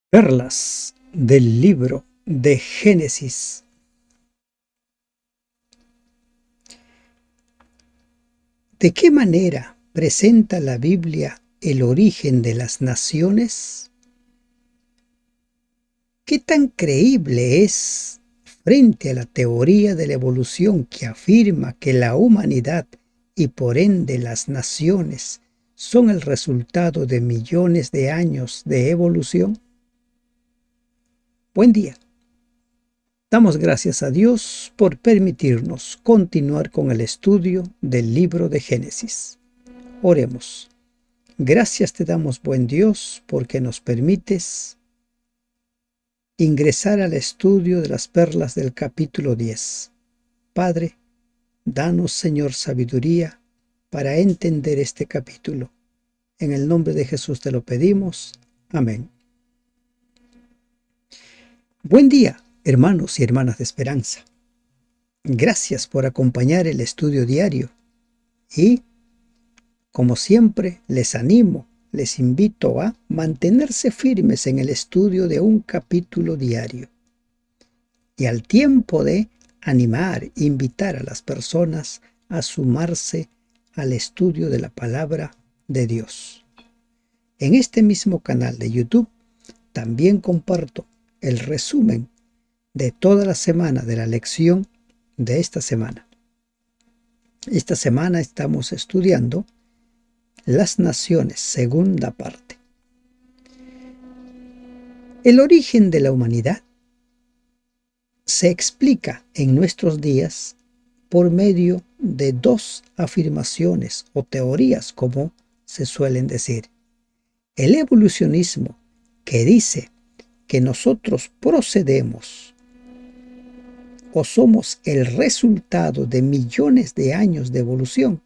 Perlas del libro de Génesis. ¿De qué manera presenta la Biblia el origen de las naciones? ¿Qué tan creíble es frente a la teoría de la evolución que afirma que la humanidad y por ende las naciones son el resultado de millones de años de evolución? Buen día. Damos gracias a Dios por permitirnos continuar con el estudio del libro de Génesis. Oremos. Gracias te damos, buen Dios, porque nos permites ingresar al estudio de las perlas del capítulo 10. Padre, danos, Señor, sabiduría para entender este capítulo. En el nombre de Jesús te lo pedimos. Amén. Buen día, hermanos y hermanas de esperanza. Gracias por acompañar el estudio diario y, como siempre, les animo, les invito a mantenerse firmes en el estudio de un capítulo diario y al tiempo de animar, invitar a las personas a sumarse al estudio de la palabra de Dios. En este mismo canal de YouTube también comparto el resumen de toda la semana de la lección de esta semana. Esta semana estamos estudiando las naciones, segunda parte. El origen de la humanidad se explica en nuestros días por medio de dos afirmaciones o teorías, como se suelen decir. El evolucionismo, que dice que nosotros procedemos o somos el resultado de millones de años de evolución.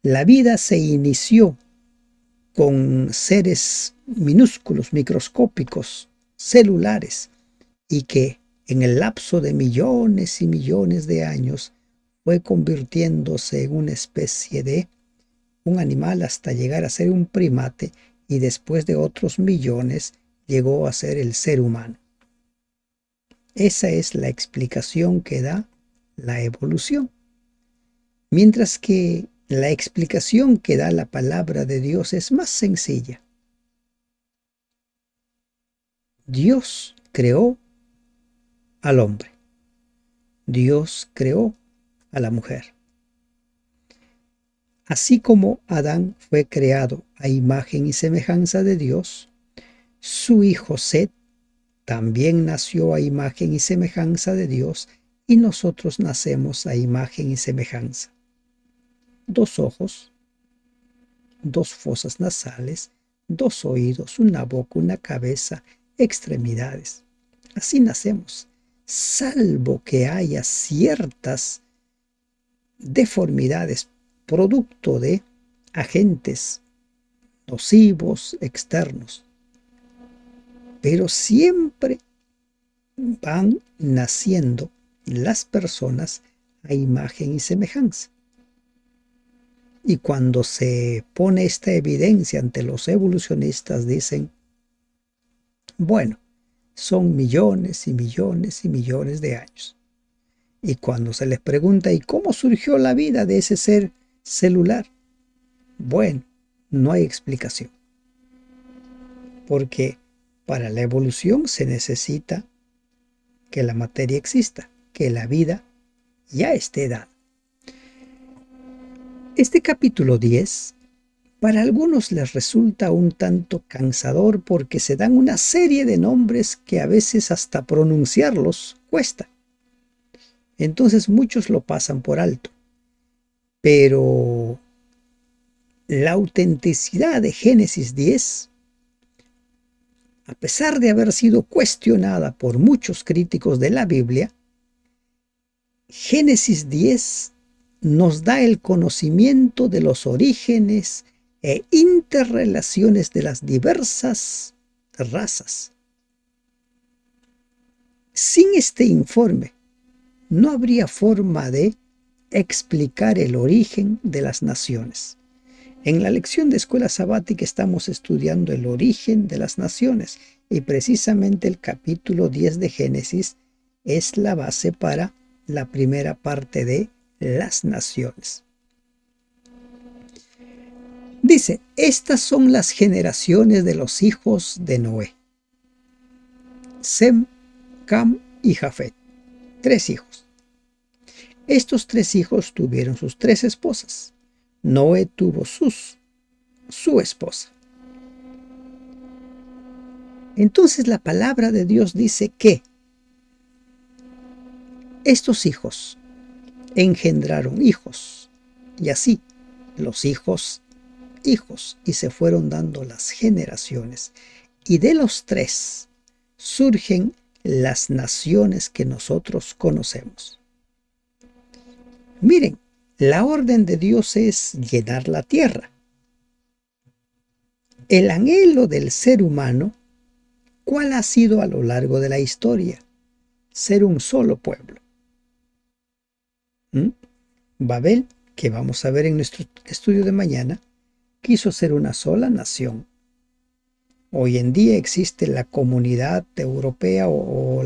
La vida se inició con seres minúsculos, microscópicos, celulares, y que en el lapso de millones y millones de años fue convirtiéndose en una especie de un animal hasta llegar a ser un primate, y después de otros millones llegó a ser el ser humano. Esa es la explicación que da la evolución. Mientras que la explicación que da la palabra de Dios es más sencilla. Dios creó al hombre. Dios creó a la mujer. Así como Adán fue creado a imagen y semejanza de Dios, su hijo Set también nació a imagen y semejanza de Dios, y nosotros nacemos a imagen y semejanza. Dos ojos, dos fosas nasales, dos oídos, una boca, una cabeza, extremidades. Así nacemos, salvo que haya ciertas deformidades producto de agentes nocivos externos. Pero siempre van naciendo las personas a imagen y semejanza. Y cuando se pone esta evidencia ante los evolucionistas, dicen, bueno, son millones y millones y millones de años. Y cuando se les pregunta, ¿y cómo surgió la vida de ese ser celular? Bueno, no hay explicación. Porque para la evolución se necesita que la materia exista, que la vida ya esté dada. Este capítulo 10 para algunos les resulta un tanto cansador porque se dan una serie de nombres que a veces hasta pronunciarlos cuesta. Entonces muchos lo pasan por alto. Pero la autenticidad de Génesis 10, a pesar de haber sido cuestionada por muchos críticos de la Biblia, Génesis 10 nos da el conocimiento de los orígenes e interrelaciones de las diversas razas. Sin este informe, no habría forma de explicar el origen de las naciones. En la lección de escuela sabática estamos estudiando el origen de las naciones y precisamente el capítulo 10 de Génesis es la base para la primera parte de las naciones. Dice, estas son las generaciones de los hijos de Noé. Sem, Cam y Jafet. 3 hijos. Estos 3 hijos tuvieron sus 3 esposas. Noé tuvo su esposa. Entonces la palabra de Dios dice que estos hijos engendraron hijos y así los hijos, y se fueron dando las generaciones. Y de los 3 surgen las naciones que nosotros conocemos. Miren, la orden de Dios es llenar la tierra. El anhelo del ser humano, ¿cuál ha sido a lo largo de la historia? Ser un solo pueblo. Babel, que vamos a ver en nuestro estudio de mañana, quiso ser una sola nación. Hoy en día existe la Comunidad Europea o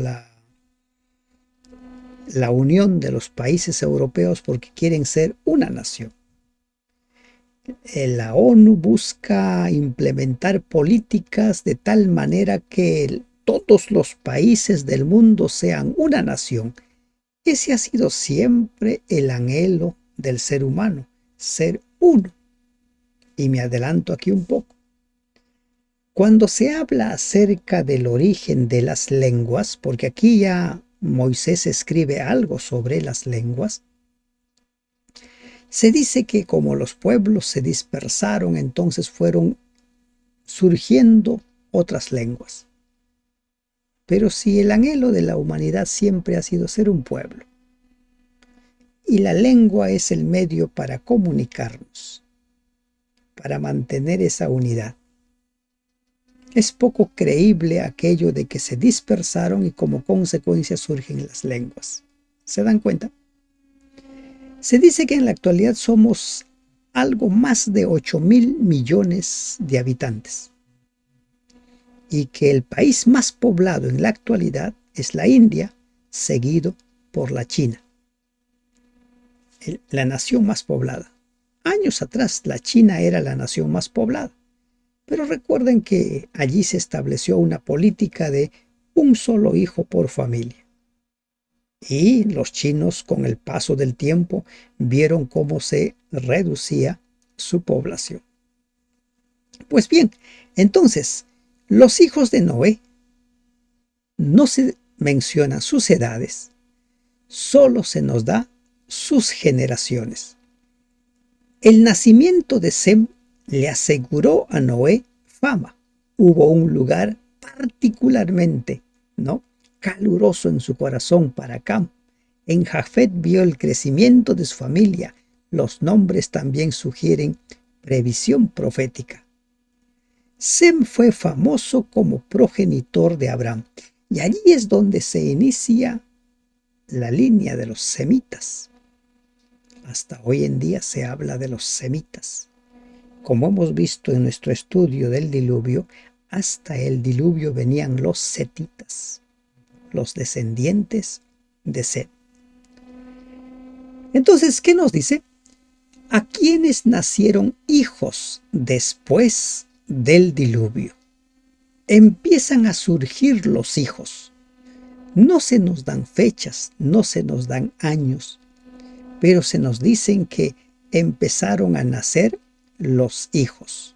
la unión de los países europeos porque quieren ser una nación. La ONU busca implementar políticas de tal manera que todos los países del mundo sean una nación. Ese ha sido siempre el anhelo del ser humano, ser uno. Y me adelanto aquí un poco. Cuando se habla acerca del origen de las lenguas, porque aquí ya Moisés escribe algo sobre las lenguas, se dice que como los pueblos se dispersaron, entonces fueron surgiendo otras lenguas. Pero si el anhelo de la humanidad siempre ha sido ser un pueblo, y la lengua es el medio para comunicarnos, para mantener esa unidad, es poco creíble aquello de que se dispersaron y como consecuencia surgen las lenguas. ¿Se dan cuenta? Se dice que en la actualidad somos algo más de 8.000 millones de habitantes y que el país más poblado en la actualidad es la India, seguido por la China. La nación más poblada. Años atrás la China era la nación más poblada. Pero recuerden que allí se estableció una política de un solo hijo por familia. Y los chinos, con el paso del tiempo, vieron cómo se reducía su población. Pues bien, entonces, los hijos de Noé no se mencionan sus edades, solo se nos da sus generaciones. El nacimiento de Sem le aseguró a Noé fama. Hubo un lugar particularmente, caluroso en su corazón para Cam. En Jafet vio el crecimiento de su familia. Los nombres también sugieren previsión profética. Sem fue famoso como progenitor de Abraham. Y allí es donde se inicia la línea de los semitas. Hasta hoy en día se habla de los semitas. Como hemos visto en nuestro estudio del diluvio, hasta el diluvio venían los setitas, los descendientes de Set. Entonces, ¿qué nos dice? ¿A quiénes nacieron hijos después del diluvio? Empiezan a surgir los hijos. No se nos dan fechas, no se nos dan años, pero se nos dicen que empezaron a nacer los hijos.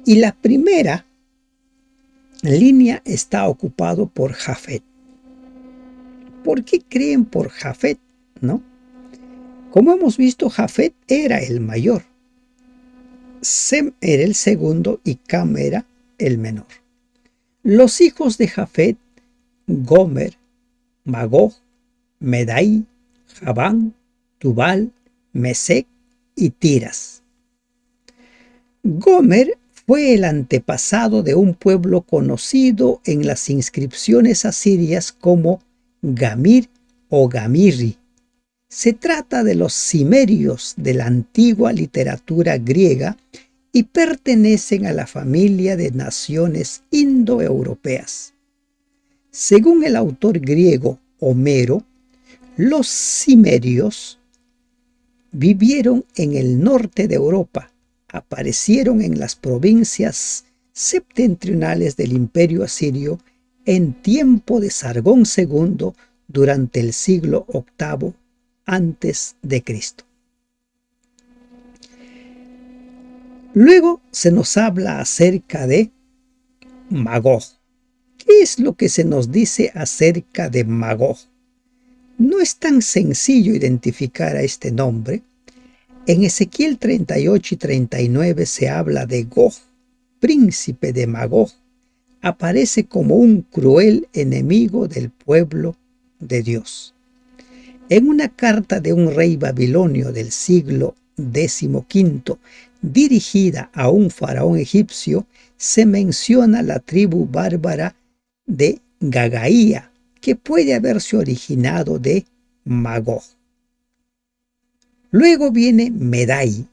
Y la primera línea está ocupado por Jafet. ¿Por qué creen por Jafet? Como hemos visto, Jafet era el mayor, Sem era el segundo y Cam era el menor. Los hijos de Jafet, Gomer, Magog, Medai, Javán, Tubal, Mesec y Tiras. Gomer fue el antepasado de un pueblo conocido en las inscripciones asirias como Gamir o Gamirri. Se trata de los cimerios de la antigua literatura griega y pertenecen a la familia de naciones indoeuropeas. Según el autor griego Homero, los cimerios vivieron en el norte de Europa, aparecieron en las provincias septentrionales del Imperio Asirio en tiempo de Sargón II durante el siglo VIII antes de Cristo. Luego se nos habla acerca de Magog. ¿Qué es lo que se nos dice acerca de Magog? No es tan sencillo identificar a este nombre. En Ezequiel 38 y 39 se habla de Gog, príncipe de Magog. Aparece como un cruel enemigo del pueblo de Dios. En una carta de un rey babilonio del siglo XV, dirigida a un faraón egipcio, se menciona la tribu bárbara de Gagaía, que puede haberse originado de Magog. Luego viene Medai.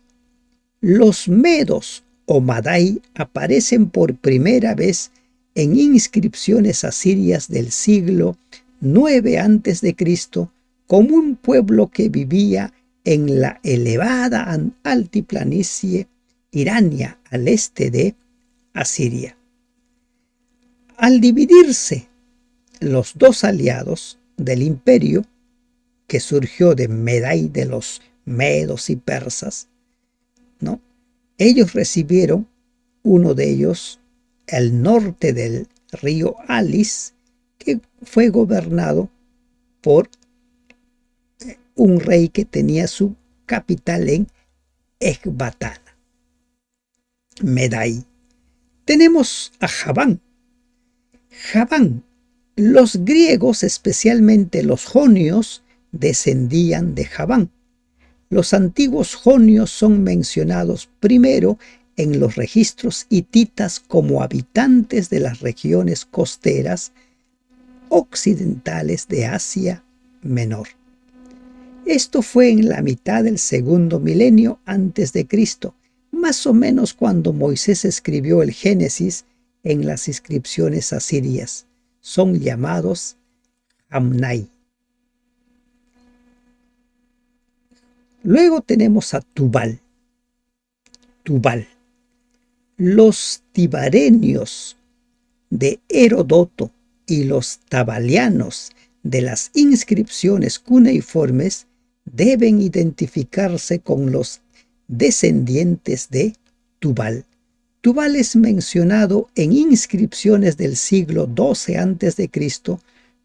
Los medos o Madai aparecen por primera vez en inscripciones asirias del siglo IX a.C. como un pueblo que vivía en la elevada altiplanicie irania al este de Asiria. Al dividirse los dos aliados del imperio, que surgió de Medai, de los medos y persas, ¿no? Ellos recibieron, uno de ellos, el norte del río Alis, que fue gobernado por un rey que tenía su capital en Ecbatana, Medai. Tenemos a Javán. Javán, los griegos, especialmente los jonios, descendían de Javán. Los antiguos jonios son mencionados primero en los registros hititas como habitantes de las regiones costeras occidentales de Asia Menor. Esto fue en la mitad del segundo milenio antes de Cristo, más o menos cuando Moisés escribió el Génesis en las inscripciones asirias. Son llamados Amnai. Luego tenemos a Tubal. Tubal. Los tibarenios de Herodoto y los tabalianos de las inscripciones cuneiformes deben identificarse con los descendientes de Tubal. Tubal es mencionado en inscripciones del siglo XII a.C.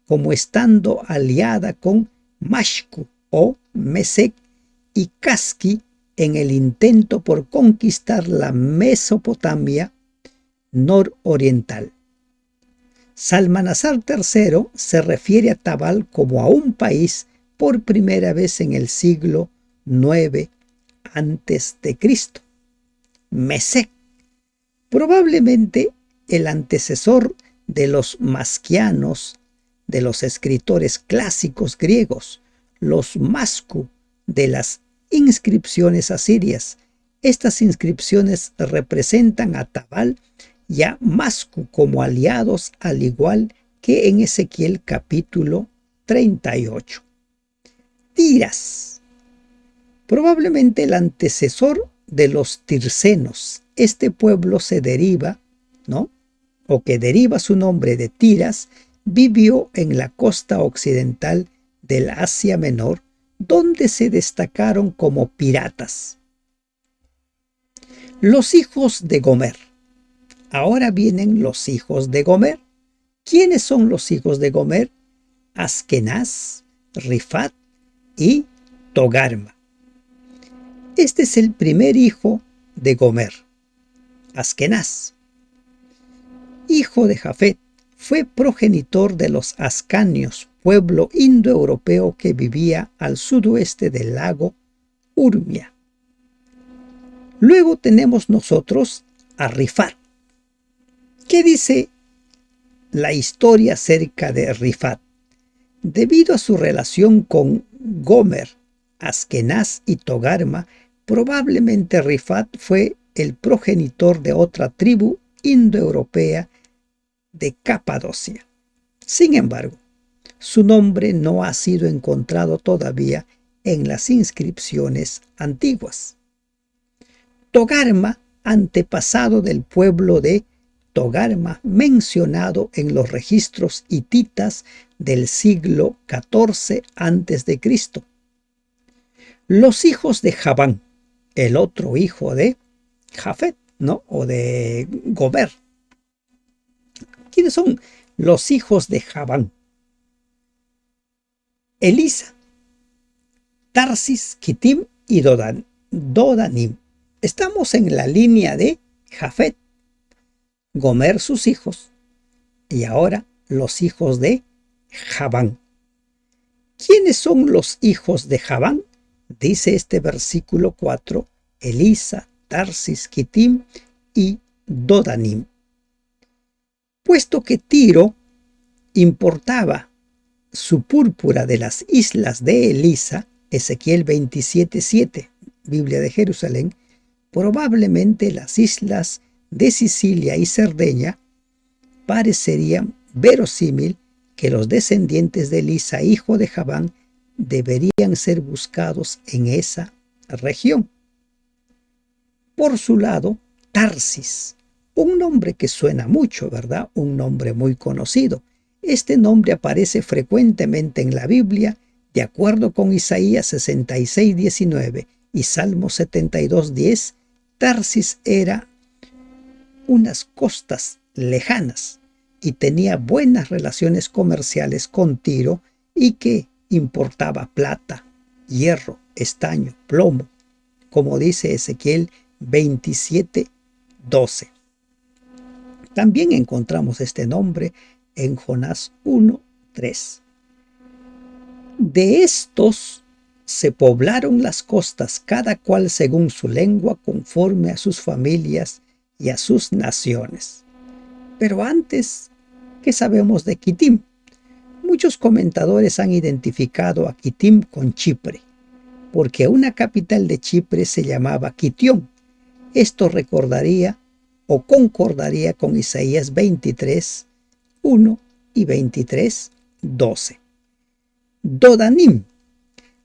como estando aliada con Mashku o Mesec y Casqui en el intento por conquistar la Mesopotamia nororiental. Salmanasar III se refiere a Tabal como a un país por primera vez en el siglo IX a.C. Mesec, probablemente el antecesor de los masquianos, de los escritores clásicos griegos, los Mascu de las inscripciones asirias. Estas inscripciones representan a Tabal y a Mascu como aliados, al igual que en Ezequiel capítulo 38. Tiras, probablemente el antecesor de los tirsenos. Este pueblo se deriva, ¿no? O que deriva su nombre de Tiras, vivió en la costa occidental del Asia Menor, donde se destacaron como piratas. Los hijos de Gomer. Ahora vienen los hijos de Gomer. ¿Quiénes son los hijos de Gomer? Askenaz, Rifat y Togarma. Este es el primer hijo de Gomer, Askenaz. Hijo de Jafet, fue progenitor de los ascanios, pueblo indoeuropeo que vivía al sudoeste del lago Urmia. Luego tenemos nosotros a Rifat. ¿Qué dice la historia acerca de Rifat? Debido a su relación con Gomer, Askenaz y Togarma, probablemente Rifat fue el progenitor de otra tribu indoeuropea de Capadocia. Sin embargo, su nombre no ha sido encontrado todavía en las inscripciones antiguas. Togarma, antepasado del pueblo de Togarma, mencionado en los registros hititas del siglo XIV a.C. Los hijos de Javán, el otro hijo de Jafet, ¿no? O de Gober. ¿Quiénes son los hijos de Javán? Elisa, Tarsis, Kitim y Dodanim. Estamos en la línea de Jafet, Gomer sus hijos, y ahora los hijos de Javán. ¿Quiénes son los hijos de Javán? Dice este versículo 4, Elisa, Tarsis, Kitim y Dodanim. Puesto que Tiro importaba su púrpura de las islas de Elisa, Ezequiel 27:7, Biblia de Jerusalén, probablemente las islas de Sicilia y Cerdeña, parecería verosímil que los descendientes de Elisa, hijo de Javán, deberían ser buscados en esa región. Por su lado, Tarsis, un nombre que suena mucho, ¿verdad? Un nombre muy conocido. Este nombre aparece frecuentemente en la Biblia, de acuerdo con Isaías 66:19 y Salmo 72:10. Tarsis era unas costas lejanas y tenía buenas relaciones comerciales con Tiro y que importaba plata, hierro, estaño, plomo, como dice Ezequiel 27:12. También encontramos este nombre en Jonás 1:3. De estos se poblaron las costas, cada cual según su lengua, conforme a sus familias y a sus naciones. Pero antes, ¿qué sabemos de Kitim? Muchos comentadores han identificado a Kitim con Chipre, porque una capital de Chipre se llamaba Kitión. Esto recordaría o concordaría con Isaías 23:1 y 23:12. Dodanim.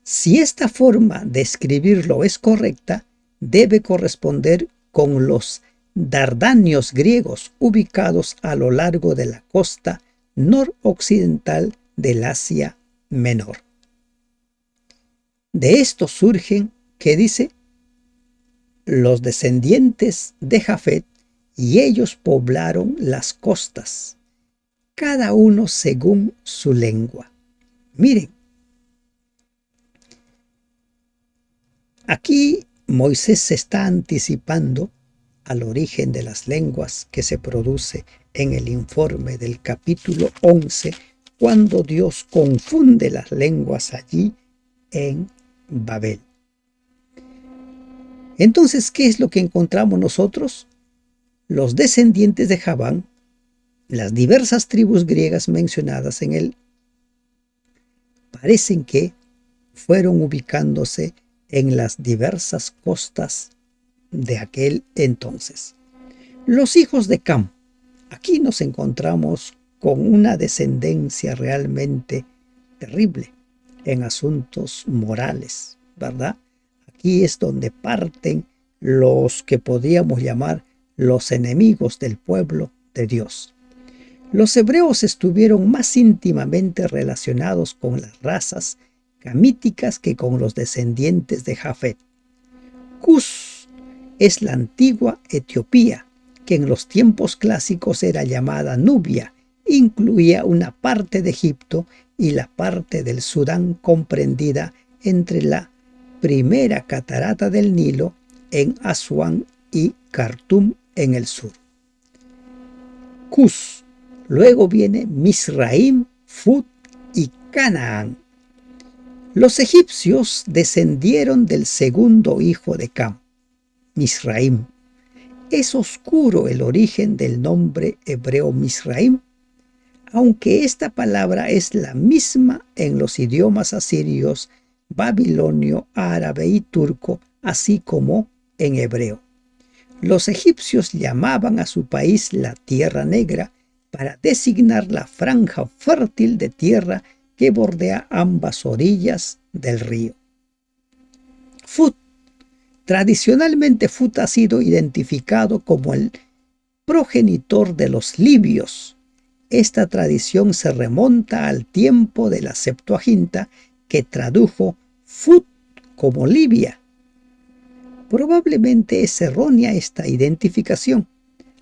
Si esta forma de escribirlo es correcta, debe corresponder con los dardanios griegos ubicados a lo largo de la costa noroccidental del Asia Menor. De esto surgen, ¿qué dice? Los descendientes de Jafet, y ellos poblaron las costas, cada uno según su lengua. Miren, aquí Moisés se está anticipando al origen de las lenguas que se produce en el informe del capítulo 11, cuando Dios confunde las lenguas allí en Babel. Entonces, ¿qué es lo que encontramos nosotros? Los descendientes de Javán, las diversas tribus griegas mencionadas en él, parecen que fueron ubicándose en las diversas costas de aquel entonces. Los hijos de Cam. Aquí nos encontramos con una descendencia realmente terrible en asuntos morales, ¿verdad? Aquí es donde parten los que podríamos llamar los enemigos del pueblo de Dios. Los hebreos estuvieron más íntimamente relacionados con las razas camíticas que con los descendientes de Jafet. Cus es la antigua Etiopía, que en los tiempos clásicos era llamada Nubia, incluía una parte de Egipto y la parte del Sudán comprendida entre la primera catarata del Nilo en Asuán y Khartum en el sur. Cus. Luego viene Misraim, Fut y Canaán. Los egipcios descendieron del segundo hijo de Cam, Misraim. Es oscuro el origen del nombre hebreo Misraim, aunque esta palabra es la misma en los idiomas asirios babilonio, árabe y turco, así como en hebreo. Los egipcios llamaban a su país la Tierra Negra para designar la franja fértil de tierra que bordea ambas orillas del río. Fut. Tradicionalmente Fut ha sido identificado como el progenitor de los libios. Esta tradición se remonta al tiempo de la Septuaginta, que tradujo Fut como Libia. Probablemente es errónea esta identificación.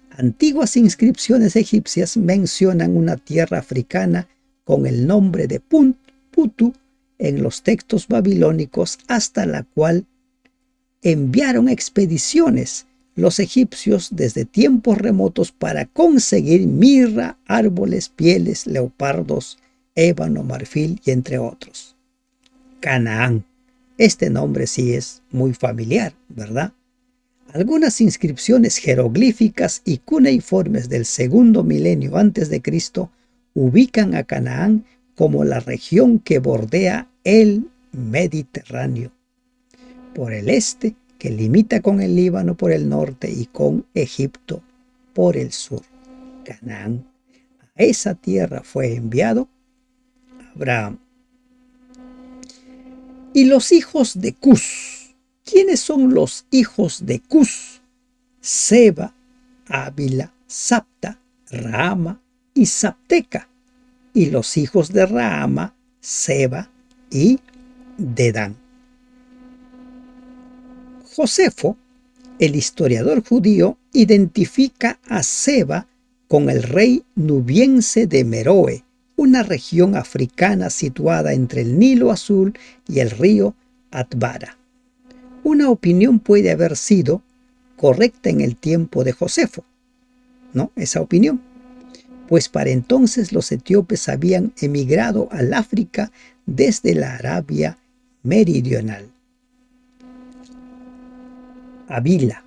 Antiguas inscripciones egipcias mencionan una tierra africana con el nombre de Punt, Putu, en los textos babilónicos, hasta la cual enviaron expediciones los egipcios desde tiempos remotos para conseguir mirra, árboles, pieles, leopardos, ébano, marfil y entre otros. Canaán. Este nombre sí es muy familiar, ¿verdad? Algunas inscripciones jeroglíficas y cuneiformes del segundo milenio antes de Cristo ubican a Canaán como la región que bordea el Mediterráneo por el este, que limita con el Líbano por el norte y con Egipto por el sur. Canaán. A esa tierra fue enviado Abraham. Y los hijos de Cus. ¿Quiénes son los hijos de Cus? Seba, Ávila, Sabta, Raama y Sabteca. Y los hijos de Raama, Seba y Dedán. Josefo, el historiador judío, identifica a Seba con el rey nubiense de Meroe, una región africana situada entre el Nilo Azul y el río Atbara. Una opinión puede haber sido correcta en el tiempo de Josefo, ¿no? Esa opinión, pues para entonces los etíopes habían emigrado al África desde la Arabia meridional. Havila,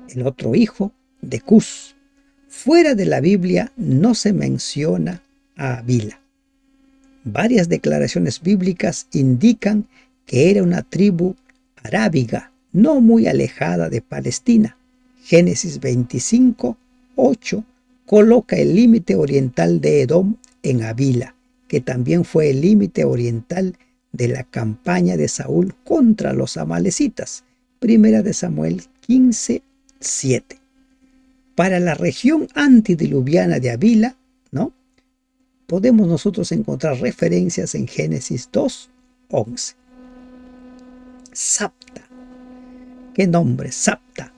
el otro hijo de Cus. Fuera de la Biblia no se menciona a Havila. Varias declaraciones bíblicas indican que era una tribu arábiga, no muy alejada de Palestina. Génesis 25, 8 coloca el límite oriental de Edom en Havila, que también fue el límite oriental de la campaña de Saúl contra los amalecitas. Primera de Samuel 15, 7. Para la región antediluviana de Havila, ¿no?, podemos nosotros encontrar referencias en Génesis 2, 11. Sabta. ¿Qué nombre? Sabta.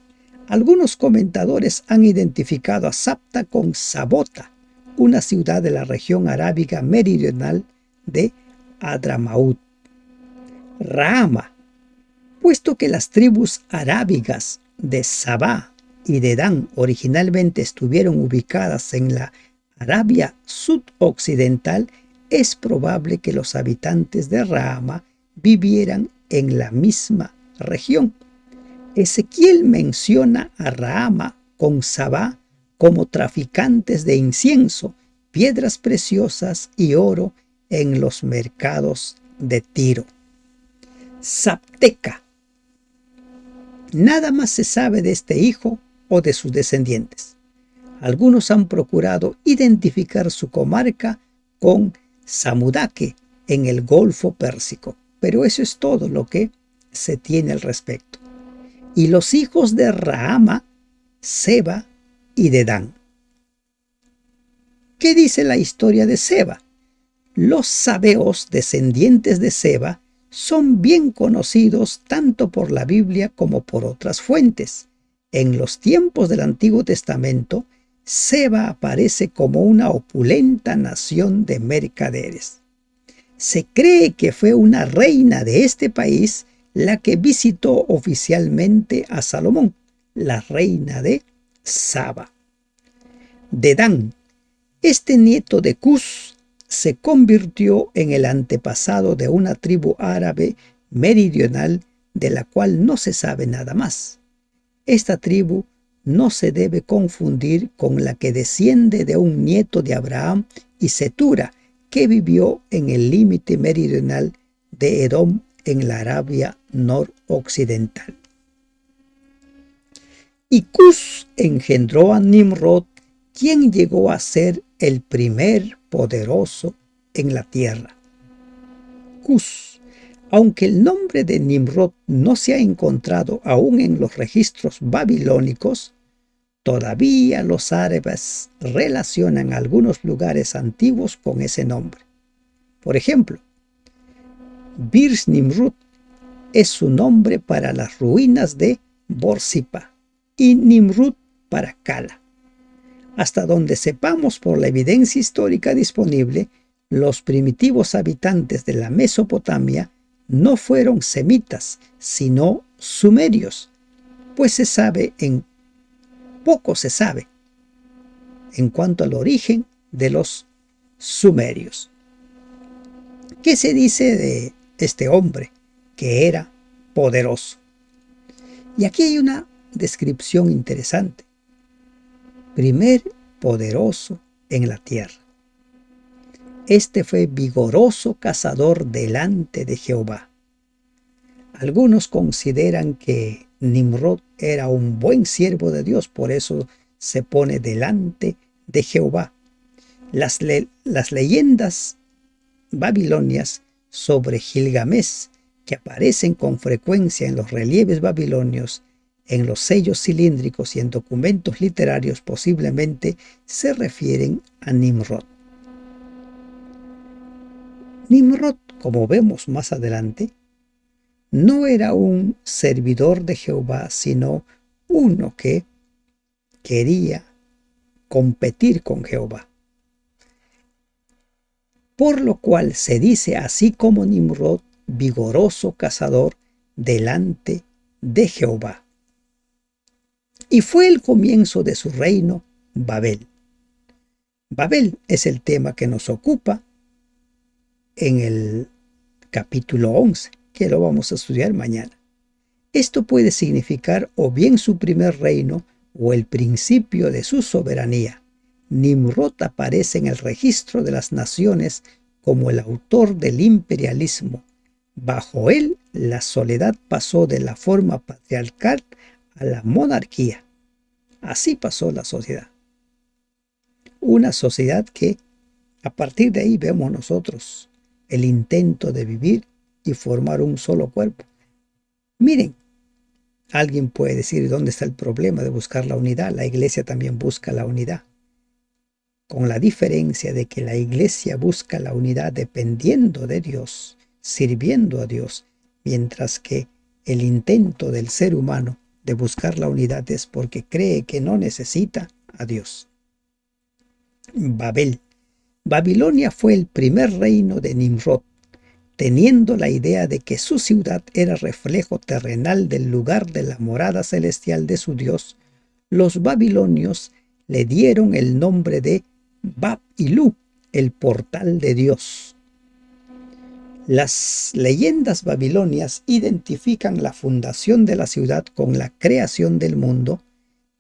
Algunos comentadores han identificado a Sabta con Sabota, una ciudad de la región arábiga meridional de Adramaut. Raama. Puesto que las tribus arábigas de Sabá y de Dan originalmente estuvieron ubicadas en la Arabia sudoccidental, es probable que los habitantes de Raama vivieran en la misma región. Ezequiel menciona a Raama con Sabá como traficantes de incienso, piedras preciosas y oro en los mercados de Tiro. Sabteca. Nada más se sabe de este hijo o de sus descendientes. Algunos han procurado identificar su comarca con Samudake en el Golfo Pérsico, pero eso es todo lo que se tiene al respecto. Y los hijos de Raama, Seba y Dedán. ¿Qué dice la historia de Seba? Los sabeos, descendientes de Seba, son bien conocidos tanto por la Biblia como por otras fuentes. En los tiempos del Antiguo Testamento, Seba aparece como una opulenta nación de mercaderes. Se cree que fue una reina de este país la que visitó oficialmente a Salomón, la reina de Saba. Dedán. Este nieto de Cus se convirtió en el antepasado de una tribu árabe meridional de la cual no se sabe nada más. Esta tribu no se debe confundir con la que desciende de un nieto de Abraham y Cetura, que vivió en el límite meridional de Edom en la Arabia noroccidental. Y Cus engendró a Nimrod, quien llegó a ser el primer poderoso en la tierra. Cus, aunque el nombre de Nimrod no se ha encontrado aún en los registros babilónicos, todavía los árabes relacionan algunos lugares antiguos con ese nombre. Por ejemplo, Bir Nimrud es su nombre para las ruinas de Borsippa y Nimrud para Cala. Hasta donde sepamos por la evidencia histórica disponible, los primitivos habitantes de la Mesopotamia no fueron semitas, sino sumerios, pues poco se sabe en cuanto al origen de los sumerios. ¿Qué se dice de este hombre que era poderoso? Y aquí hay una descripción interesante. Primer poderoso en la tierra. Este fue vigoroso cazador delante de Jehová. Algunos consideran que Nimrod era un buen siervo de Dios, por eso se pone delante de Jehová. Las leyendas babilonias sobre Gilgamesh, que aparecen con frecuencia en los relieves babilonios, en los sellos cilíndricos y en documentos literarios, posiblemente se refieren a Nimrod. Nimrod, como vemos más adelante, no era un servidor de Jehová, sino uno que quería competir con Jehová. Por lo cual se dice, así como Nimrod, vigoroso cazador delante de Jehová. Y fue el comienzo de su reino, Babel. Babel es el tema que nos ocupa en el capítulo 11, que lo vamos a estudiar mañana. Esto puede significar o bien su primer reino o el principio de su soberanía. Nimrod aparece en el registro de las naciones como el autor del imperialismo. Bajo él, la soledad pasó de la forma patriarcal a la monarquía. Así pasó la sociedad. Una sociedad que, a partir de ahí, vemos nosotros el intento de vivir y formar un solo cuerpo. Miren, alguien puede decir, ¿dónde está el problema de buscar la unidad? La iglesia también busca la unidad, con la diferencia de que la iglesia busca la unidad dependiendo de Dios, sirviendo a Dios, mientras que el intento del ser humano de buscar la unidad es porque cree que no necesita a Dios. Babel. Babilonia fue el primer reino de Nimrod, teniendo la idea de que su ciudad era reflejo terrenal del lugar de la morada celestial de su Dios. Los babilonios le dieron el nombre de Bab-Ilú, el portal de Dios. Las leyendas babilonias identifican la fundación de la ciudad con la creación del mundo,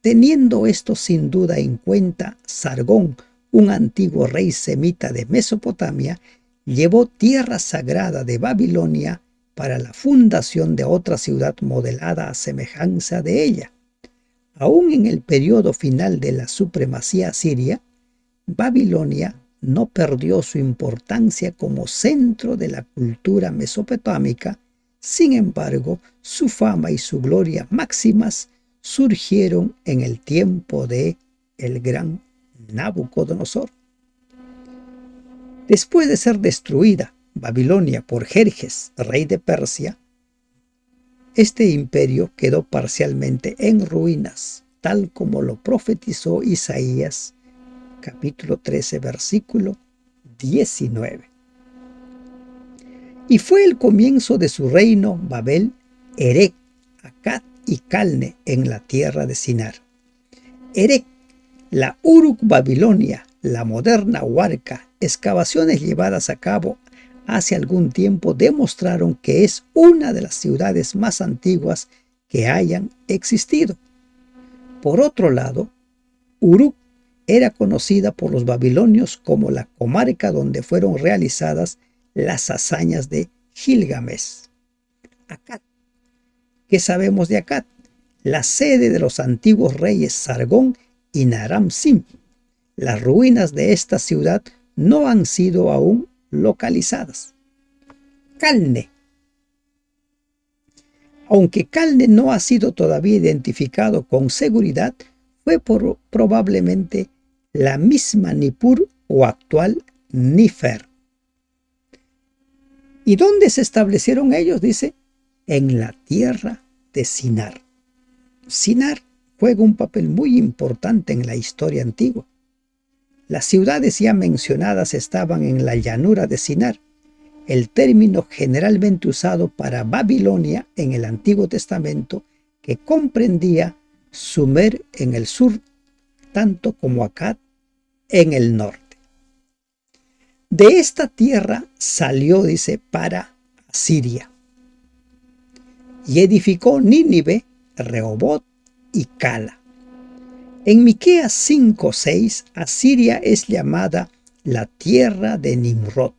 teniendo esto sin duda en cuenta. Sargón, un antiguo rey semita de Mesopotamia, llevó tierra sagrada de Babilonia para la fundación de otra ciudad modelada a semejanza de ella. Aún en el periodo final de la supremacía asiria, Babilonia no perdió su importancia como centro de la cultura mesopotámica. Sin embargo, su fama y su gloria máximas surgieron en el tiempo de el gran Nabucodonosor. Después de ser destruida Babilonia por Jerjes, rey de Persia, este imperio quedó parcialmente en ruinas, tal como lo profetizó Isaías, capítulo 13, versículo 19. Y fue el comienzo de su reino Babel, Erec, Akkad y Calne en la tierra de Sinar. Erec, la Uruk Babilonia, la moderna Huarca, excavaciones llevadas a cabo hace algún tiempo demostraron que es una de las ciudades más antiguas que hayan existido. Por otro lado, Uruk era conocida por los babilonios como la comarca donde fueron realizadas las hazañas de Gilgamesh. Akkad. ¿Qué sabemos de Akkad? La sede de los antiguos reyes Sargón y Naram-Sin. Las ruinas de esta ciudad no han sido aún localizadas. Calne. Aunque Calne no ha sido todavía identificado con seguridad, fue probablemente la misma Nippur o actual Nífer. ¿Y dónde se establecieron ellos? Dice, en la tierra de Sinar. Sinar juega un papel muy importante en la historia antigua. Las ciudades ya mencionadas estaban en la llanura de Sinar, el término generalmente usado para Babilonia en el Antiguo Testamento, que comprendía Sumer en el sur, tanto como Akkad en el norte. De esta tierra salió, dice, para Asiria, y edificó Nínive, Rehoboth y Cala. En Miqueas 5:6, Asiria es llamada la tierra de Nimrod.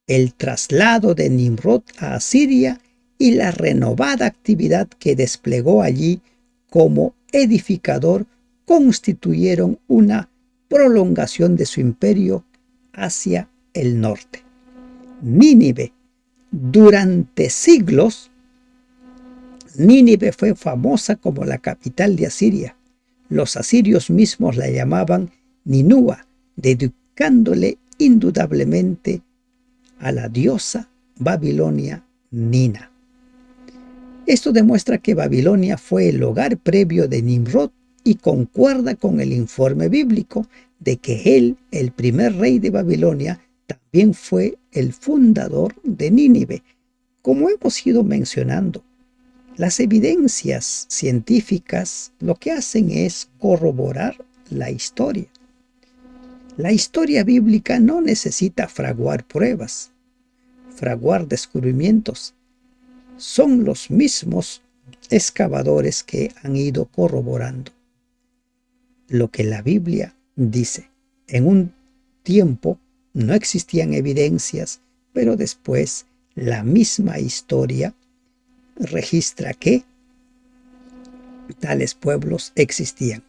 El traslado de Nimrod a Asiria y la renovada actividad que desplegó allí como edificador constituyeron una prolongación de su imperio hacia el norte. Nínive. Durante siglos, Nínive fue famosa como la capital de Asiria. Los asirios mismos la llamaban Ninúa, dedicándole indudablemente a la diosa Babilonia Nina. Esto demuestra que Babilonia fue el hogar previo de Nimrod y concuerda con el informe bíblico de que él, el primer rey de Babilonia, también fue el fundador de Nínive. Como hemos ido mencionando, las evidencias científicas lo que hacen es corroborar la historia. La historia bíblica no necesita fraguar pruebas, fraguar descubrimientos. Son los mismos excavadores que han ido corroborando lo que la Biblia dice. En un tiempo no existían evidencias, pero después la misma historia registra que tales pueblos existían.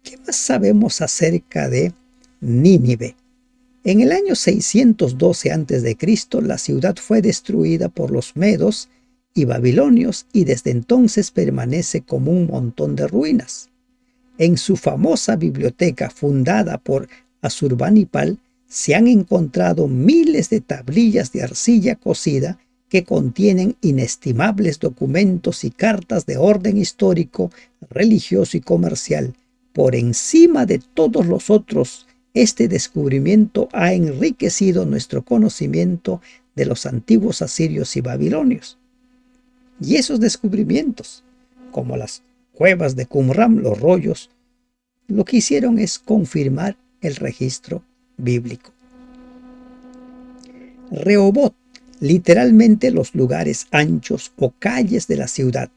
¿Qué más sabemos acerca de Nínive? En el año 612 a.C., la ciudad fue destruida por los medos y babilonios y desde entonces permanece como un montón de ruinas. En su famosa biblioteca fundada por Asurbanipal se han encontrado miles de tablillas de arcilla cocida que contienen inestimables documentos y cartas de orden histórico, religioso y comercial. Por encima de todos los otros, este descubrimiento ha enriquecido nuestro conocimiento de los antiguos asirios y babilonios. Y esos descubrimientos, como las cuevas de Qumran, los rollos, lo que hicieron es confirmar el registro bíblico. Rehoboth, literalmente los lugares anchos o calles de la ciudad.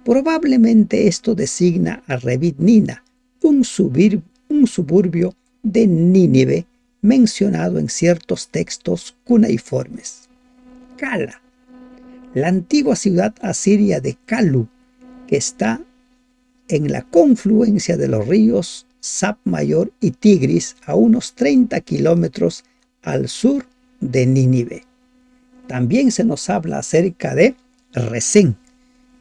Probablemente esto designa a Revit Nina, un suburbio de Nínive mencionado en ciertos textos cuneiformes. Cala, la antigua ciudad asiria de Calu, que está en la confluencia de los ríos Sap Mayor y Tigris a unos 30 kilómetros al sur de Nínive. También se nos habla acerca de Resén.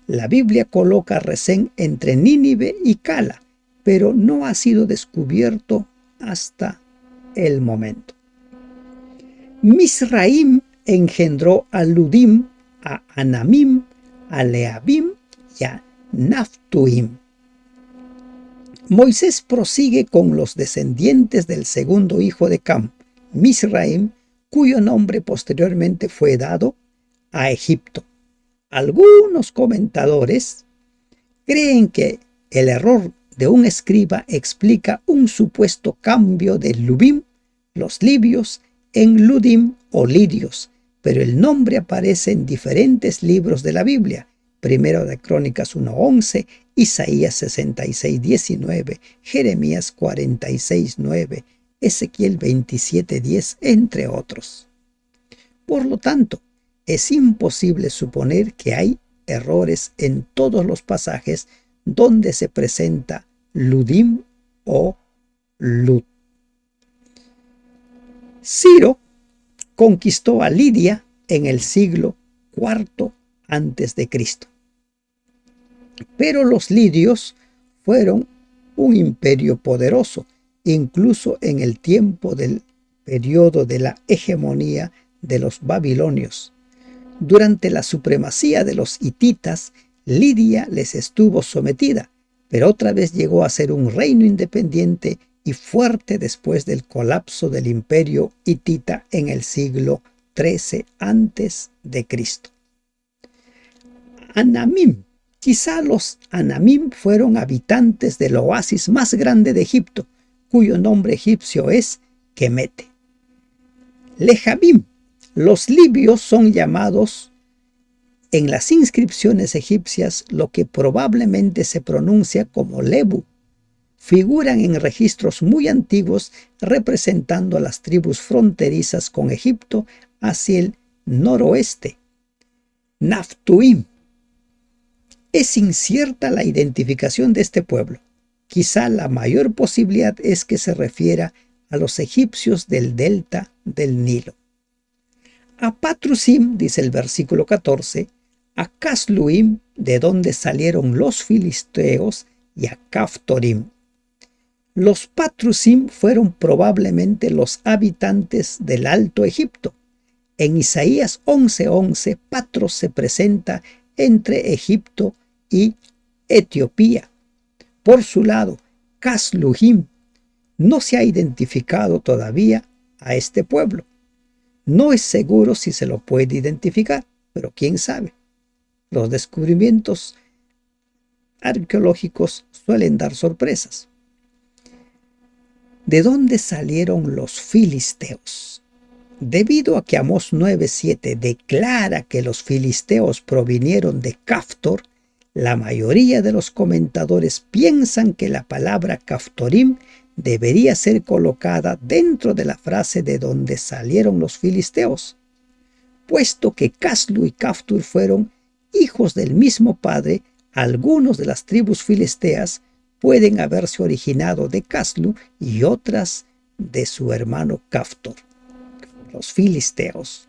La Biblia coloca a Resén entre Nínive y Cala, pero no ha sido descubierto hasta el momento. Misraim engendró a Ludim, a Anamim, a Leabim y a Naftuim. Moisés prosigue con los descendientes del segundo hijo de Cam, Misraim, cuyo nombre posteriormente fue dado a Egipto. Algunos comentadores creen que el error de un escriba explica un supuesto cambio de Lubim, los libios, en Ludim o lidios, pero el nombre aparece en diferentes libros de la Biblia. Primero de Crónicas 1:11, Isaías 66:19, Jeremías 46:9, Ezequiel 27:10, entre otros. Por lo tanto, es imposible suponer que hay errores en todos los pasajes donde se presenta Ludim o Lud. Ciro conquistó a Lidia en el siglo IV a.C. Pero los lidios fueron un imperio poderoso, incluso en el tiempo del periodo de la hegemonía de los babilonios. Durante la supremacía de los hititas, Lidia les estuvo sometida, pero otra vez llegó a ser un reino independiente y fuerte después del colapso del imperio hitita en el siglo XIII a.C. Anamim. Quizá los Anamim fueron habitantes del oasis más grande de Egipto, cuyo nombre egipcio es Kemete. Lehabim. Los libios son llamados en las inscripciones egipcias lo que probablemente se pronuncia como Lebu. Figuran en registros muy antiguos representando a las tribus fronterizas con Egipto hacia el noroeste. Naftuim. Es incierta la identificación de este pueblo. Quizá la mayor posibilidad es que se refiera a los egipcios del delta del Nilo. A Patrusim, dice el versículo 14, a Casluim, de donde salieron los filisteos, y a Caftorim. Los Patrusim fueron probablemente los habitantes del Alto Egipto. En Isaías 11:11, Patros se presenta entre Egipto y Etiopía. Por su lado, Casluhim no se ha identificado todavía a este pueblo. No es seguro si se lo puede identificar, pero quién sabe. Los descubrimientos arqueológicos suelen dar sorpresas. ¿De dónde salieron los filisteos? Debido a que Amós 9:7 declara que los filisteos provinieron de Caftor, la mayoría de los comentadores piensan que la palabra Caftorim debería ser colocada dentro de la frase de donde salieron los filisteos, puesto que Caslu y Caftur fueron hijos del mismo padre. Algunos de las tribus filisteas pueden haberse originado de Caslu y otras de su hermano Caftor. Los filisteos,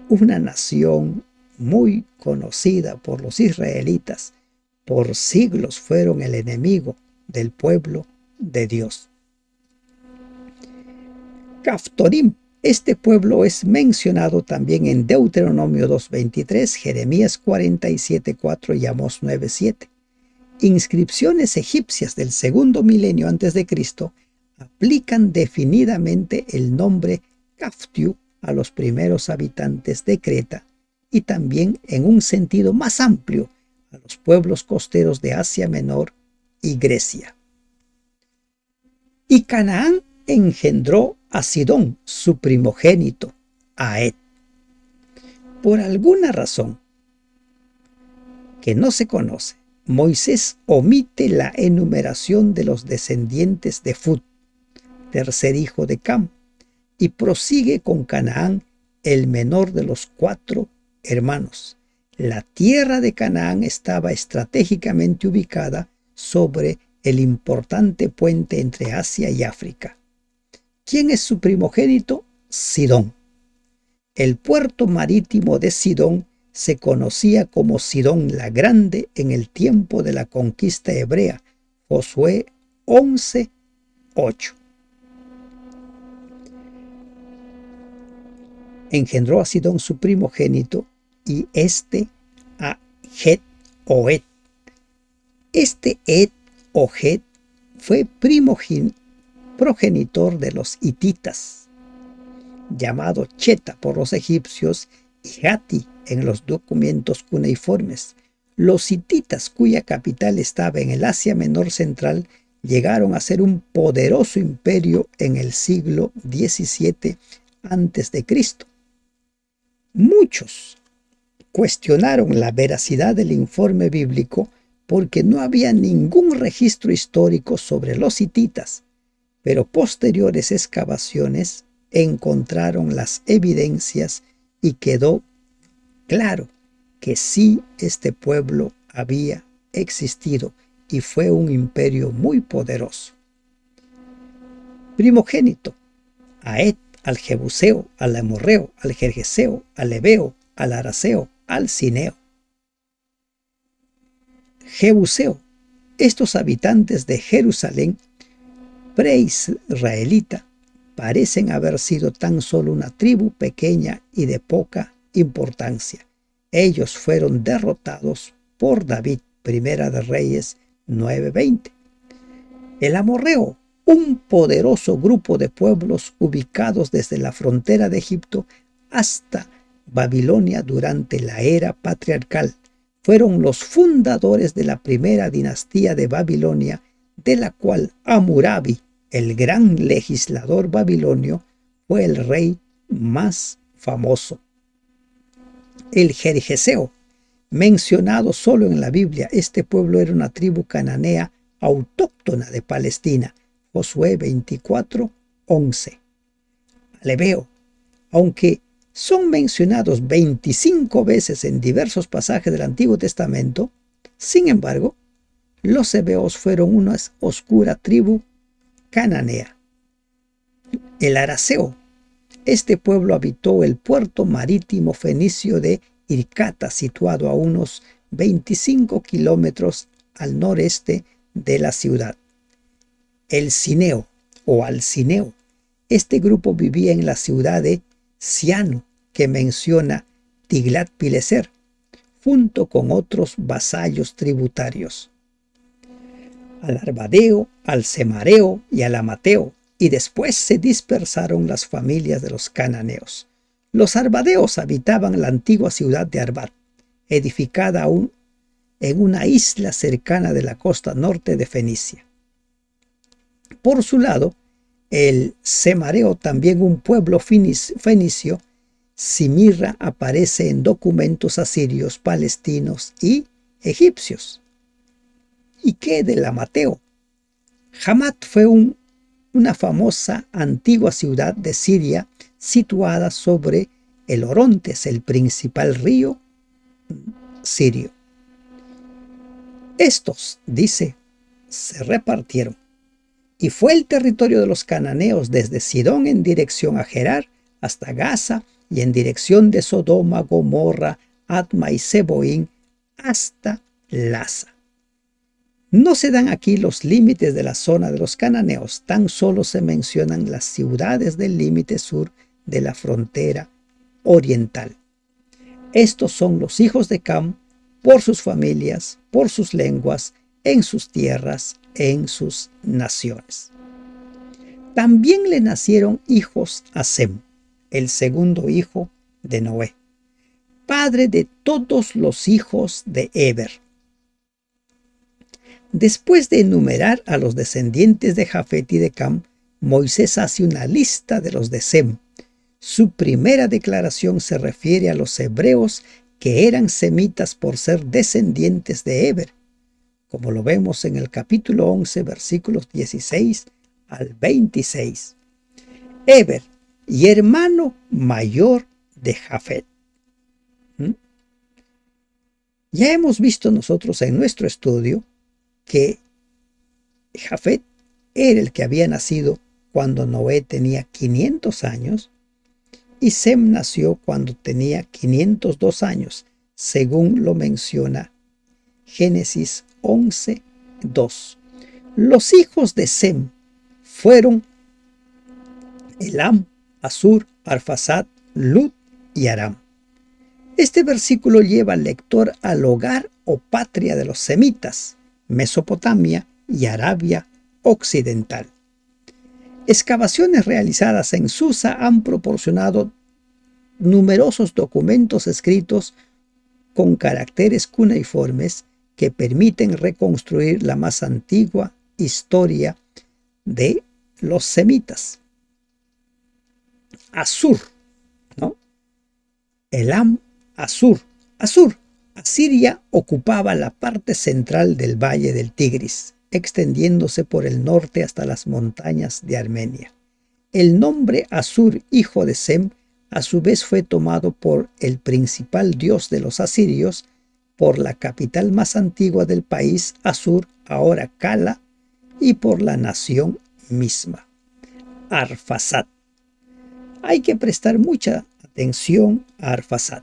una nación muy conocida por los israelitas, por siglos fueron el enemigo del pueblo de Dios. Caftorim. Este pueblo es mencionado también en Deuteronomio 2:23, Jeremías 47:4 y Amós 9:7. Inscripciones egipcias del segundo milenio antes de Cristo aplican definidamente el nombre Caftiu a los primeros habitantes de Creta y también en un sentido más amplio a los pueblos costeros de Asia Menor y Grecia. Y Canaán engendró a Sidón, su primogénito, a Ed. Por alguna razón que no se conoce, Moisés omite la enumeración de los descendientes de Fut, tercer hijo de Cam, y prosigue con Canaán, el menor de los 4 hermanos. La tierra de Canaán estaba estratégicamente ubicada sobre el importante puente entre Asia y África. ¿Quién es su primogénito? Sidón. El puerto marítimo de Sidón se conocía como Sidón la Grande en el tiempo de la conquista hebrea, Josué 11:8. Engendró a Sidón su primogénito y a Het o Ed. Este Ed o Het fue progenitor de los hititas, llamado Cheta por los egipcios y Hatti en los documentos cuneiformes. Los hititas, cuya capital estaba en el Asia Menor Central, llegaron a ser un poderoso imperio en el siglo XVII a.C. Muchos cuestionaron la veracidad del informe bíblico porque no había ningún registro histórico sobre los hititas, pero posteriores excavaciones encontraron las evidencias y quedó claro que sí, este pueblo había existido y fue un imperio muy poderoso. Primogénito: a Et, al Jebuseo, al Amorreo, al Gergeseo, al Ebeo, al Araseo, al Cineo. Jebuseo: estos habitantes de Jerusalén pre-israelita parecen haber sido tan solo una tribu pequeña y de poca importancia. Ellos fueron derrotados por David, Primera de Reyes 9:20. El amorreo: un poderoso grupo de pueblos ubicados desde la frontera de Egipto hasta Babilonia durante la era patriarcal. Fueron los fundadores de la primera dinastía de Babilonia, de la cual Hammurabi, el gran legislador babilonio, fue el rey más famoso. El Gergeseo: mencionado solo en la Biblia, este pueblo era una tribu cananea autóctona de Palestina. Josué 24:11. Al Ebeo: aunque son mencionados 25 veces en diversos pasajes del Antiguo Testamento, sin embargo, los hebeos fueron una oscura tribu cananea. El Araseo: este pueblo habitó el puerto marítimo fenicio de Ircata, situado a unos 25 kilómetros al noreste de la ciudad. El Cineo o Alcineo: este grupo vivía en la ciudad de Ciano, que menciona Tiglat-Pileser, junto con otros vasallos tributarios. Al Arbadeo, al Semareo y al Amateo, y después se dispersaron las familias de los cananeos. Los arbadeos habitaban la antigua ciudad de Arbat, edificada aún en una isla cercana de la costa norte de Fenicia. Por su lado, el Semareo, también un pueblo fenicio, Simirra, aparece en documentos asirios, palestinos y egipcios. ¿Y qué del Amateo? Hamat fue una famosa antigua ciudad de Siria situada sobre el Orontes, el principal río sirio. Estos, dice, se repartieron, y fue el territorio de los cananeos desde Sidón en dirección a Gerar hasta Gaza, y en dirección de Sodoma, Gomorra, Adma y Seboín hasta Lasa. No se dan aquí los límites de la zona de los cananeos, tan solo se mencionan las ciudades del límite sur de la frontera oriental. Estos son los hijos de Cam por sus familias, por sus lenguas, en sus tierras, en sus naciones. También le nacieron hijos a Sem, el segundo hijo de Noé, padre de todos los hijos de Eber. Después de enumerar a los descendientes de Jafet y de Cam, Moisés hace una lista de los de Sem. Su primera declaración se refiere a los hebreos que eran semitas por ser descendientes de Eber, como lo vemos en el capítulo 11, versículos 16 al 26. Eber, y hermano mayor de Jafet. Ya hemos visto nosotros en nuestro estudio que Jafet era el que había nacido cuando Noé tenía 500 años y Sem nació cuando tenía 502 años, según lo menciona Génesis 11:2. Los hijos de Sem fueron Elam, Asur, Arfaxad, Lud y Aram. Este versículo lleva al lector al hogar o patria de los semitas, Mesopotamia y Arabia Occidental. Excavaciones realizadas en Susa han proporcionado numerosos documentos escritos con caracteres cuneiformes que permiten reconstruir la más antigua historia de los semitas. Asur, ¿no? Elam, Asur. Asiria ocupaba la parte central del valle del Tigris, extendiéndose por el norte hasta las montañas de Armenia. El nombre Asur, hijo de Sem, a su vez fue tomado por el principal dios de los asirios, por la capital más antigua del país, Asur, ahora Cala, y por la nación misma, Arphasad. Hay que prestar mucha atención a Arphasad.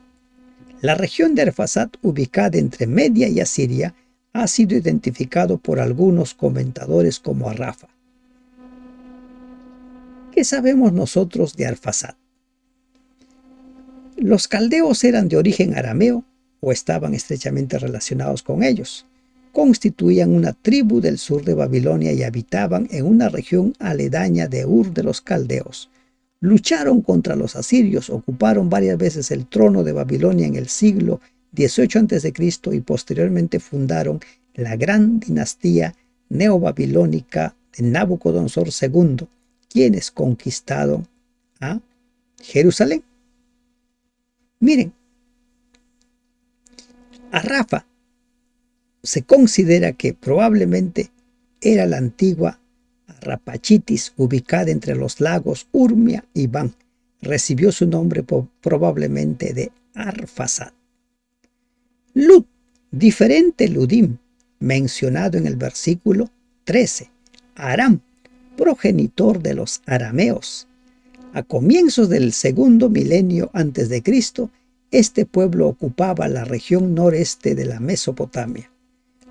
La región de Arphasad, ubicada entre Media y Asiria, ha sido identificado por algunos comentadores como Arrafa. ¿Qué sabemos nosotros de Arphasad? Los caldeos eran de origen arameo o estaban estrechamente relacionados con ellos. Constituían una tribu del sur de Babilonia y habitaban en una región aledaña de Ur de los caldeos. Lucharon contra los asirios, ocuparon varias veces el trono de Babilonia en el siglo XVIII a.C. y posteriormente fundaron la gran dinastía neobabilónica de Nabucodonosor II, quienes conquistaron a Jerusalén. Miren, Arrafa se considera que probablemente era la antigua Arrapachitis, ubicada entre los lagos Urmia y Van. Recibió su nombre probablemente de Arphasad. Lud, diferente Ludim, mencionado en el versículo 13. Aram, progenitor de los arameos. A comienzos del segundo milenio antes de Cristo, este pueblo ocupaba la región noreste de la Mesopotamia.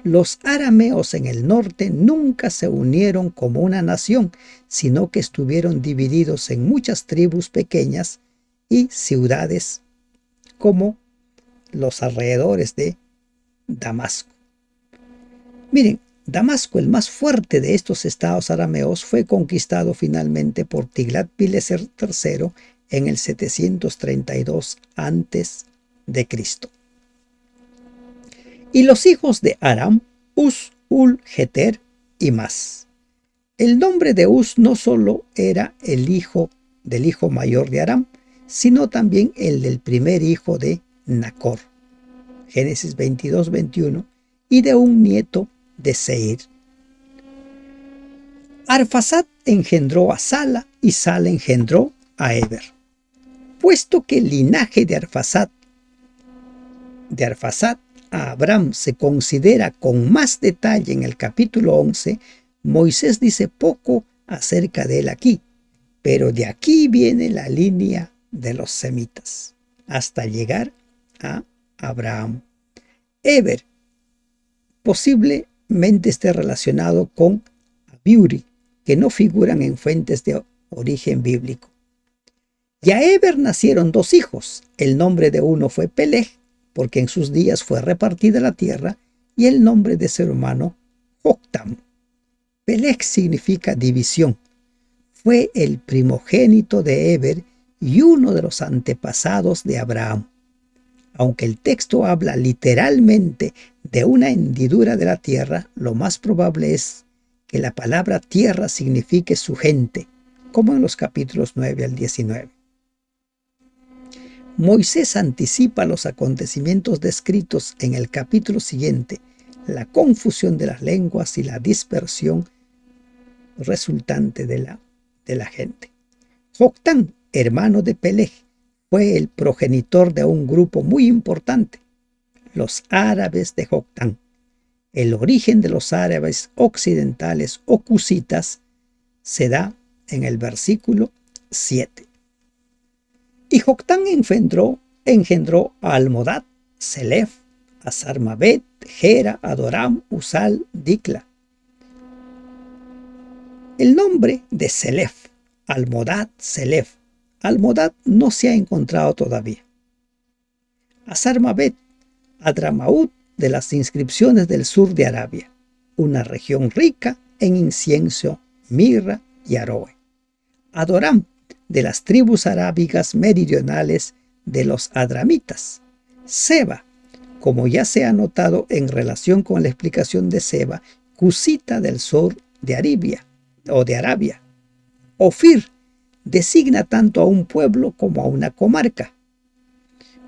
Los arameos en el norte nunca se unieron como una nación, sino que estuvieron divididos en muchas tribus pequeñas y ciudades como los alrededores de Damasco. Miren, Damasco, el más fuerte de estos estados arameos, fue conquistado finalmente por Tiglat-Pileser III en el 732 a.C. Y los hijos de Aram, Uz, Ul, Geter y más. El nombre de Uz no solo era el hijo del hijo mayor de Aram, sino también el del primer hijo de Nacor, Génesis 22-21, y de un nieto de Seir. Arphasad engendró a Sala y Sala engendró a Eber. Puesto que el linaje de Arphasad a Abraham se considera con más detalle en el capítulo 11, Moisés dice poco acerca de él aquí, pero de aquí viene la línea de los semitas, hasta llegar a Abraham. Eber posiblemente esté relacionado con Abiuri, que no figuran en fuentes de origen bíblico. Y a Eber nacieron dos hijos. El nombre de uno fue Peleg, porque en sus días fue repartida la tierra, y el nombre de su hermano, Joktam. Peleg significa división. Fue el primogénito de Eber y uno de los antepasados de Abraham. Aunque el texto habla literalmente de una hendidura de la tierra, lo más probable es que la palabra tierra signifique su gente, como en los capítulos 9 al 19. Moisés anticipa los acontecimientos descritos en el capítulo siguiente, la confusión de las lenguas y la dispersión resultante de la gente. Joktam, hermano de Peleg, fue el progenitor de un grupo muy importante, los árabes de Joktam. El origen de los árabes occidentales o cusitas se da en el versículo 7. Y Joktam engendró a Almodad, Selef, a Sarmabet, Gera, Adoram, Usal, Dikla. El nombre de Selef, Almodad, Selef. Almodad no se ha encontrado todavía. A Sarmabet, Adramaut, de las inscripciones del sur de Arabia, una región rica en incienso, mirra y aroe. Adoram, de las tribus arábigas meridionales de los adramitas. Seba, como ya se ha notado en relación con la explicación de Seba, cusita del sur de Arabia. Ofir designa tanto a un pueblo como a una comarca.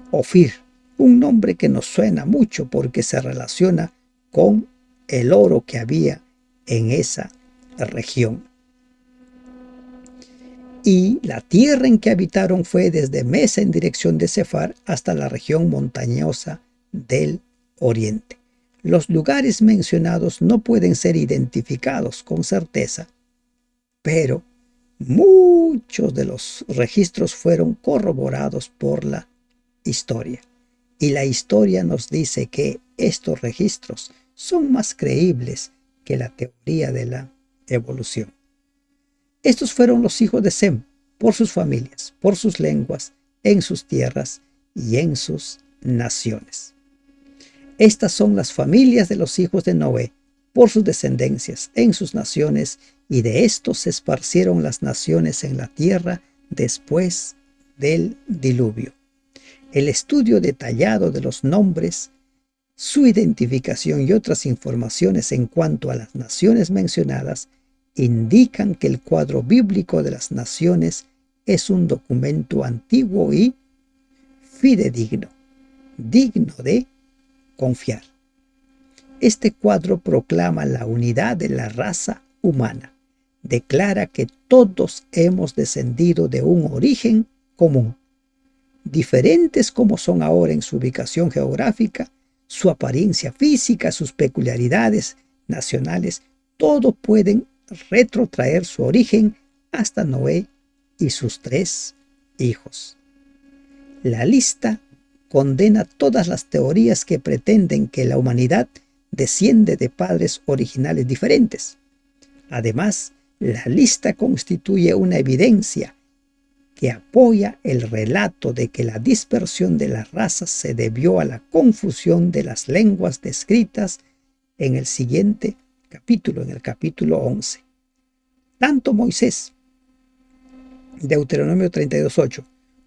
Ofir, un nombre que nos suena mucho porque se relaciona con el oro que había en esa región. Y la tierra en que habitaron fue desde Mesa en dirección de Sefar hasta la región montañosa del oriente. Los lugares mencionados no pueden ser identificados con certeza, pero muchos de los registros fueron corroborados por la historia. Y la historia nos dice que estos registros son más creíbles que la teoría de la evolución. Estos fueron los hijos de Sem, por sus familias, por sus lenguas, en sus tierras y en sus naciones. Estas son las familias de los hijos de Noé, por sus descendencias, en sus naciones, y de estos se esparcieron las naciones en la tierra después del diluvio. El estudio detallado de los nombres, su identificación y otras informaciones en cuanto a las naciones mencionadas indican que el cuadro bíblico de las naciones es un documento antiguo y fidedigno, digno de confiar. Este cuadro proclama la unidad de la raza humana, declara que todos hemos descendido de un origen común, diferentes como son ahora en su ubicación geográfica, su apariencia física, sus peculiaridades nacionales, todo pueden retrotraer su origen hasta Noé y sus 3 hijos. La lista condena todas las teorías que pretenden que la humanidad desciende de padres originales diferentes. Además, la lista constituye una evidencia que apoya el relato de que la dispersión de las razas se debió a la confusión de las lenguas descritas en el siguiente capítulo, en el capítulo 11. Tanto Moisés, Deuteronomio 32:8,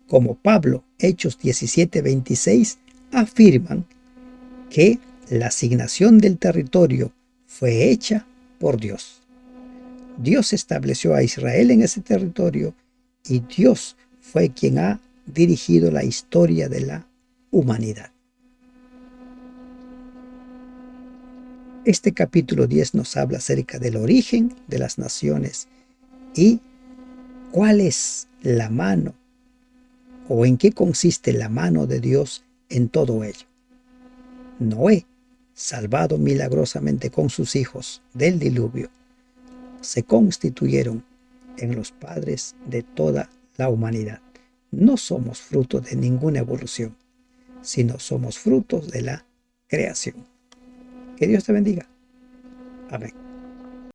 como Pablo, Hechos 17:26, afirman que la asignación del territorio fue hecha por Dios. Dios estableció a Israel en ese territorio y Dios fue quien ha dirigido la historia de la humanidad. Este capítulo 10 nos habla acerca del origen de las naciones y cuál es la mano o en qué consiste la mano de Dios en todo ello. Noé, salvado milagrosamente con sus hijos del diluvio, se constituyeron en los padres de toda la humanidad. No somos frutos de ninguna evolución, sino somos frutos de la creación. Que Dios te bendiga. Amén.